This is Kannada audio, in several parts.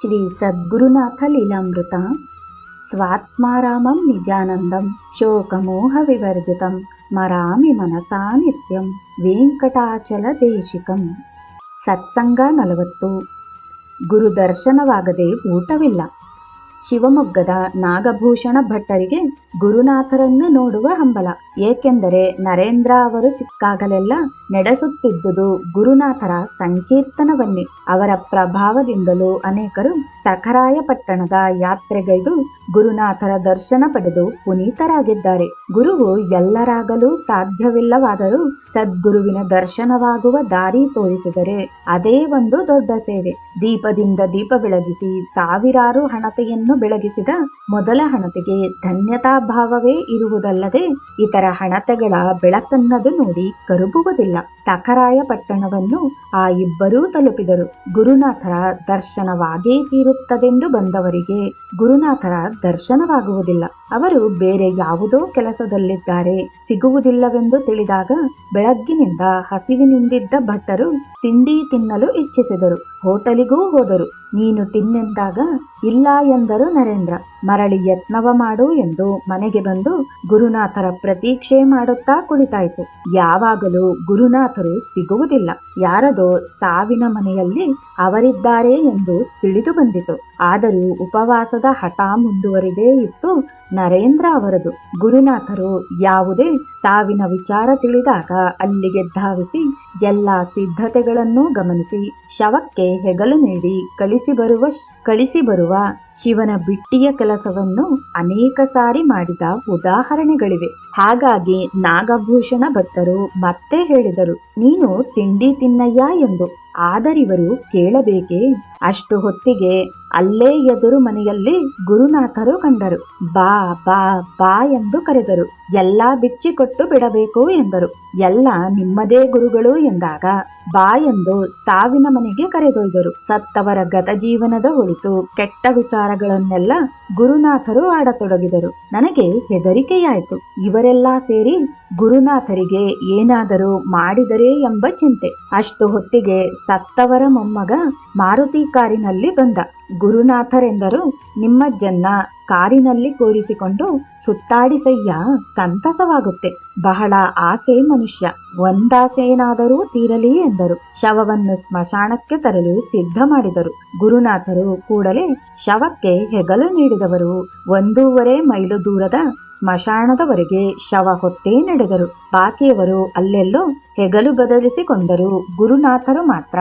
ಶ್ರೀ ಸದ್ಗುರುನಾಥ ಲೀಲಾಮೃತ ಸ್ವಾತ್ಮಾರಾಮಂ ನಿಜಾನಂದಂ ಶೋಕಮೋಹ ವಿವರ್ಜಿತಂ ಸ್ಮರಾಮಿ ಮನಸಾ ನಿತ್ಯಂ ವೆಂಕಟಾಚಲ ದೇಶಿಕಂ. ಸತ್ಸಂಗ 40. ಗುರುದರ್ಶನವಾಗದೆ ಊಟವಿಲ್ಲ. ಶಿವಮೊಗ್ಗದ ನಾಗಭೂಷಣ ಭಟ್ಟರಿಗೆ ಗುರುನಾಥರನ್ನು ನೋಡುವ ಹಂಬಲ. ಏಕೆಂದರೆ ನರೇಂದ್ರ ಅವರು ಸಿಕ್ಕಾಗಲೆಲ್ಲ ನಡೆಸುತ್ತಿದ್ದುದು ಗುರುನಾಥರ ಸಂಕೀರ್ತನವನ್ನೇ. ಅವರ ಪ್ರಭಾವದಿಂದಲೂ ಅನೇಕರು ಸಖರಾಯ ಪಟ್ಟಣದ ಯಾತ್ರೆಗೈದು ಗುರುನಾಥರ ದರ್ಶನ ಪಡೆದು ಪುನೀತರಾಗಿದ್ದಾರೆ. ಗುರುವು ಎಲ್ಲರಾಗಲೂ ಸಾಧ್ಯವಿಲ್ಲವಾದರೂ ಸದ್ಗುರುವಿನ ದರ್ಶನವಾಗುವ ದಾರಿ ತೋರಿಸಿದರೆ ಅದೇ ಒಂದು ದೊಡ್ಡ ಸೇವೆ. ದೀಪದಿಂದ ದೀಪ ಬೆಳಗಿಸಿ ಸಾವಿರಾರು ಹಣತೆಯನ್ನು ಬೆಳಗಿಸಿದ ಮೊದಲ ಹಣತೆಗೆ ಧನ್ಯತಾ ಭಾವವೇ ಇರುವುದಲ್ಲದೆ ಇತರ ಹಣತೆಗಳ ಬೆಳಕನ್ನದು ನೋಡಿ ಕರುಬುವುದಿಲ್ಲ. ಸಖರಾಯ ಪಟ್ಟಣವನ್ನು ಆ ಇಬ್ಬರೂ ತಲುಪಿದರು. ಗುರುನಾಥರ ದರ್ಶನವಾಗೇ ತೀರುತ್ತದೆಂದು ಬಂದವರಿಗೆ ಗುರುನಾಥರ ದರ್ಶನವಾಗುವುದಿಲ್ಲ. ಅವರು ಬೇರೆ ಯಾವುದೋ ಕೆಲಸದಲ್ಲಿದ್ದಾರೆ. ಸಿಗುವುದಿಲ್ಲವೆಂದು ತಿಳಿದಾಗ ಬೆಳಗ್ಗಿನಿಂದ ಹಸಿವಿನಿಂದಿದ್ದ ಭಟ್ಟರು ತಿಂಡಿ ತಿನ್ನಲು ಇಚ್ಛಿಸಿದರು. ಹೋಟೆಲಿಗೂ ಹೋದರು. ನೀನು ತಿನ್ನೆಂದಾಗ ಇಲ್ಲ ಎಂದರು ನರೇಂದ್ರ. ಮರಳಿ ಯತ್ನವ ಮಾಡು ಎಂದು ಮನೆಗೆ ಬಂದು ಗುರುನಾಥರ ಪ್ರತೀಕ್ಷೆ ಮಾಡುತ್ತಾ ಕುಳಿತಾಯಿತು. ಯಾವಾಗಲೂ ಗುರುನಾಥರು ಸಿಗುವುದಿಲ್ಲ. ಯಾರದೋ ಸಾವಿನ ಮನೆಯಲ್ಲಿ ಅವರಿದ್ದಾರೆ ಎಂದು ತಿಳಿದು ಬಂದಿತು. ಆದರೂ ಉಪವಾಸದ ಹಠ ಮುಂದುವರಿದೇ ಇತ್ತು ನರೇಂದ್ರ ಅವರದು. ಗುರುನಾಥರು ಯಾವುದೇ ಸಾವಿನ ವಿಚಾರ ತಿಳಿದಾಗ ಅಲ್ಲಿಗೆ ಧಾವಿಸಿ ಎಲ್ಲ ಸಿದ್ಧತೆಗಳನ್ನು ಗಮನಿಸಿ ಶವಕ್ಕೆ ಹೆಗಲು ನೀಡಿ ಕಳಿಸಿ ಬರುವ ಶಿವನ ಬಿಟ್ಟಿಯ ಕೆಲಸವನ್ನು ಅನೇಕ ಸಾರಿ ಮಾಡಿದ ಉದಾಹರಣೆಗಳಿವೆ. ಹಾಗಾಗಿ ನಾಗಭೂಷಣ ಭಟ್ಟರು ಮತ್ತೆ ಹೇಳಿದರು, ನೀನು ತಿಂಡಿ ತಿನ್ನಯ್ಯ ಎಂದು. ಆದರಿವರು ಕೇಳಬೇಕೇ? ಅಷ್ಟು ಹೊತ್ತಿಗೆ ಅಲ್ಲೇ ಎದುರು ಮನೆಯಲ್ಲಿ ಗುರುನಾಥರು ಕಂಡರು. ಬಾ ಬಾ ಬಾ ಎಂದು ಕರೆದರು. ಎಲ್ಲ ಬಿಚ್ಚಿಕೊಟ್ಟು ಬಿಡಬೇಕು ಎಂದರು. ಎಲ್ಲ ನಿಮ್ಮದೇ ಗುರುಗಳು ಎಂದಾಗ ಬಾ ಎಂದು ಸಾವಿನ ಮನೆಗೆ ಕರೆದೊಯ್ದರು. ಸತ್ತವರ ಗತ ಜೀವನದ ಹೊರತು ಕೆಟ್ಟ ವಿಚಾರಗಳನ್ನೆಲ್ಲ ಗುರುನಾಥರು ಆಡತೊಡಗಿದರು. ನನಗೆ ಹೆದರಿಕೆಯಾಯಿತು. ಇವರೆಲ್ಲ ಸೇರಿ ಗುರುನಾಥರಿಗೆ ಏನಾದರೂ ಮಾಡಿದರೇ ಎಂಬ ಚಿಂತೆ. ಅಷ್ಟು ಹೊತ್ತಿಗೆ ಸತ್ತವರ ಮೊಮ್ಮಗ ಮಾರುತಿ ಕಾರಿನಲ್ಲಿ ಬಂದ. ಗುರುನಾಥರೆಂದರು, ನಿಮ್ಮಜ್ಜನ್ನ ಕಾರಿನಲ್ಲಿ ಕೂರಿಸಿಕೊಂಡು ಸುತ್ತಾಡಿಸಯ್ಯ, ಸಂತಸವಾಗುತ್ತೆ. ಬಹಳ ಆಸೆ ಮನುಷ್ಯ, ಒಂದಾಸೆನಾದರೂ ತೀರಲಿ ಎಂದರು. ಶವವನ್ನು ಸ್ಮಶಾನಕ್ಕೆ ತರಲು ಸಿದ್ಧ ಮಾಡಿದರು. ಗುರುನಾಥರು ಕೂಡಲೇ ಶವಕ್ಕೆ ಹೆಗಲು ನೀಡಿದವರು 1.5 ಮೈಲು ದೂರದ ಸ್ಮಶಾನದವರೆಗೆ ಶವ ಹೊತ್ತೇ ನಡೆದರು. ಬಾಕಿಯವರು ಅಲ್ಲೆಲ್ಲೋ ಹೆಗಲು ಬದಲಿಸಿಕೊಂಡರು. ಗುರುನಾಥರು ಮಾತ್ರ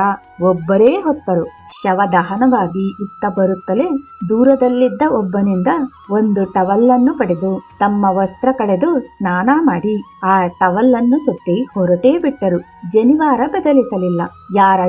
ಒಬ್ಬರೇ ಹೊತ್ತರು. ಶವ ದಹನವಾಗಿ ಇತ್ತ ಬರುತ್ತಲೇ ದೂರದಲ್ಲಿದ್ದ ಒಬ್ಬನಿಂದ ಒಂದು ಟವಲ್ಲನ್ನು ಪಡೆದು ತಮ್ಮ ವಸ್ತ್ರ ಕಳೆದು ಸ್ನಾನ ಮಾಡಿ ಆ ಟವಲ್ಲನ್ನು ಸುತ್ತಿ ಹೊರಟೇ ಬಿಟ್ಟರು. ಜನಿವಾರ ಬದಲಿಸಲಿಲ್ಲ.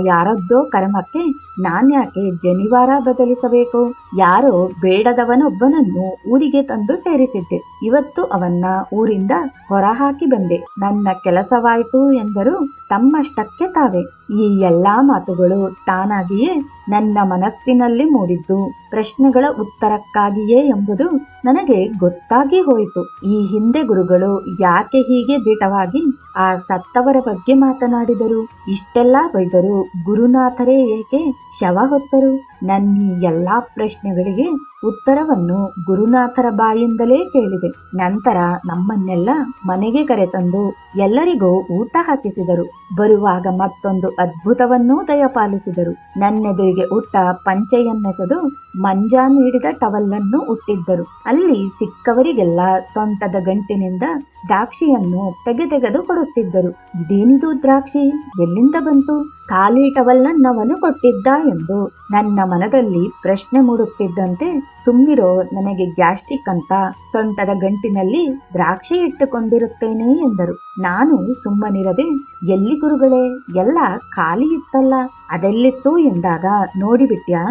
ಯಾರದ್ದೋ ಕರ್ಮಕ್ಕೆ ನಾನ್ಯಾಕೆ ಜನಿವಾರ ಬದಲಿಸಬೇಕು? ಯಾರೋ ಬೇಡದವನೊಬ್ಬನನ್ನು ಊರಿಗೆ ತಂದು ಸೇರಿಸಿದ್ದೆ. ಇವತ್ತು ಅವನ್ನ ಊರಿಂದ ಹೊರಹಾಕಿ ಬಂದೆ. ನನ್ನ ಕೆಲಸವಾಯಿತು ಎಂದರು ತಮ್ಮಷ್ಟಕ್ಕೆ ತಾವೇ. ಈ ಎಲ್ಲಾ ಮಾತುಗಳು ತಾನಾಗಿಯೇ ನನ್ನ ಮನಸ್ಸಿನಲ್ಲಿ ಮೂಡಿದ್ದು ಪ್ರಶ್ನೆಗಳ ಉತ್ತರಕ್ಕಾಗಿಯೇ ಎಂಬುದು ನನಗೆ ಗೊತ್ತಾಗಿ ಹೋಯಿತು. ಈ ಹಿಂದೆ ಗುರುಗಳು ಯಾಕೆ ಹೀಗೆ ದಿಟವಾಗಿ ಆ ಸತ್ತವರ ಬಗ್ಗೆ ಮಾತನಾಡಿದರು? ಇಷ್ಟೆಲ್ಲ ಬೈದರು ಗುರುನಾಥರೇ ಏಕೆ ಶವ ಹೊತ್ತರು? ನನ್ನ ಈ ಎಲ್ಲಾ ಪ್ರಶ್ನೆಗಳಿಗೆ ಉತ್ತರವನ್ನು ಗುರುನಾಥರ ಬಾಯಿಂದಲೇ ಕೇಳಿದೆ. ನಂತರ ನಮ್ಮನ್ನೆಲ್ಲ ಮನೆಗೆ ಕರೆತಂದು ಎಲ್ಲರಿಗೂ ಊಟ ಹಾಕಿಸಿದರು. ಬರುವಾಗ ಮತ್ತೊಂದು ಅದ್ಭುತವನ್ನೂ ದಯಪಾಲಿಸಿದರು. ನನ್ನೆದುರಿಗೆ ಉಟ್ಟ ಪಂಚೆಯನ್ನೆಸೆದು ಮಂಜ ನೀಡಿದ ಟವಲ್ಲನ್ನು ಉಟ್ಟಿದ್ದರು. ಅಲ್ಲಿ ಸಿಕ್ಕವರಿಗೆಲ್ಲ ಸೊಂಟದ ಗಂಟಿನಿಂದ ದ್ರಾಕ್ಷಿಯನ್ನು ತೆಗೆದು ಕೊಡುತ್ತಿದ್ದರು. ಇದೇನಿದು ದ್ರಾಕ್ಷಿ? ಎಲ್ಲಿಂದ ಬಂತು? ಖಾಲಿ ಟವಲ್ಲನ್ನವನು ಕೊಟ್ಟಿದ್ದ ಎಂದು ನನ್ನ ಮನದಲ್ಲಿ ಪ್ರಶ್ನೆ ಮೂಡುತ್ತಿದ್ದಂತೆ, ಸುಮ್ನಿರೋ, ನನಗೆ ಗ್ಯಾಸ್ಟ್ರಿಕ್ ಅಂತ ಸೊಂಟದ ಗಂಟಿನಲ್ಲಿ ದ್ರಾಕ್ಷಿ ಇಟ್ಟುಕೊಂಡಿರುತ್ತೇನೆ ಎಂದರು. ನಾನು ಸುಮ್ಮನಿರದೆ, ಎಲ್ಲಿ ಗುರುಗಳೇ, ಎಲ್ಲ ಖಾಲಿ ಇತ್ತಲ್ಲ, ಅದೆಲ್ಲಿತ್ತು ಎಂದಾಗ ನೋಡಿಬಿಟ್ಯಾ?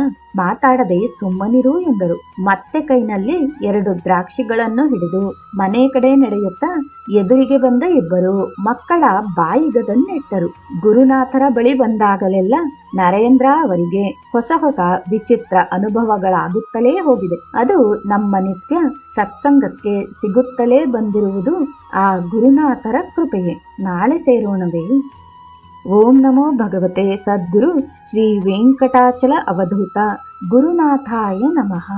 ಮಾತಾಡದೆ ಸುಮ್ಮನಿರು ಎಂದರು. ಮತ್ತೆ ಕೈನಲ್ಲಿ 2 ದ್ರಾಕ್ಷಿಗಳನ್ನು ಹಿಡಿದು ಮನೆ ಕಡೆ ನಡೆಯುತ್ತಾ ಎದುರಿಗೆ ಬಂದ ಇಬ್ಬರು ಮಕ್ಕಳ ಬಾಯಿಗದನ್ನಿಟ್ಟರು. ಗುರುನಾಥರ ಬಳಿ ಬಂದಾಗಲೆಲ್ಲ ನರೇಂದ್ರ ಅವರಿಗೆ ಹೊಸ ಹೊಸ ವಿಚಿತ್ರ ಅನುಭವಗಳಾಗುತ್ತಲೇ ಹೋಗಿದೆ. ಅದು ನಮ್ಮ ನಿತ್ಯ ಸತ್ಸಂಗಕ್ಕೆ ಸಿಗುತ್ತಲೇ ಬಂದಿರುವುದು ಆ ಗುರುನಾಥರ ಕೃಪೆಯೇ. ನಾಳೆ ಸೇರೋಣವೇ? ಓಂ ನಮೋ ಭಗವತೆ ಸದ್ಗುರು ಶ್ರೀ ವೆಂಕಟಾಚಲ ಅವಧೂತ ಗುರುನಾಥಾಯ ನಮಃ.